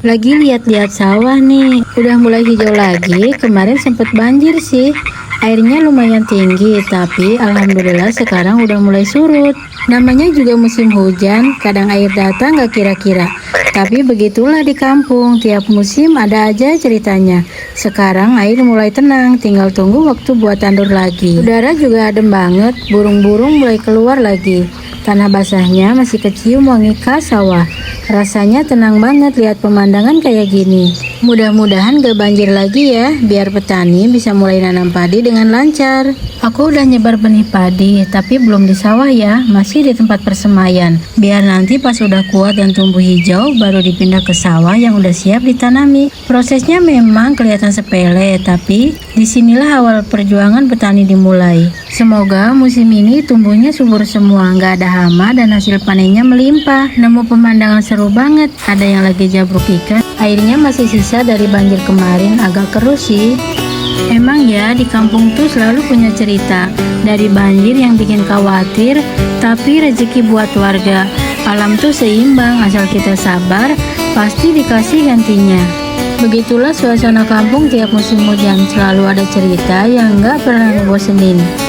Lagi lihat-lihat sawah nih, udah mulai hijau lagi. Kemarin sempet banjir sih. Airnya lumayan tinggi, tapi alhamdulillah sekarang udah mulai surut. Namanya juga musim hujan, kadang air datang gak kira-kira. Tapi begitulah di kampung, tiap musim ada aja ceritanya. Sekarang air mulai tenang, tinggal tunggu waktu buat tandur lagi. Udara juga adem banget, burung-burung mulai keluar lagi. Tanah basahnya masih kecium wangi khas sawah. Rasanya tenang banget lihat pemandangan kayak gini. Mudah-mudahan gak banjir lagi ya, biar petani bisa mulai nanam padi dengan lancar. Aku udah nyebar benih padi, tapi belum di sawah ya, masih di tempat persemaian. Biar nanti pas udah kuat dan tumbuh hijau, baru dipindah ke sawah yang udah siap ditanami. Prosesnya memang kelihatan sepele, tapi disinilah awal perjuangan petani dimulai. Semoga musim ini tumbuhnya subur semua, nggak ada hama dan hasil panennya melimpah. Nemu pemandangan seru banget, ada yang lagi jabruk ikan. Airnya masih sisa dari banjir kemarin, agak keruh sih. Emang ya di kampung tuh selalu punya cerita. Dari banjir yang bikin khawatir, tapi rezeki buat warga. Alam tuh seimbang, asal kita sabar, pasti dikasih gantinya. Begitulah suasana kampung tiap musim hujan, selalu ada cerita yang nggak pernah ngebosenin.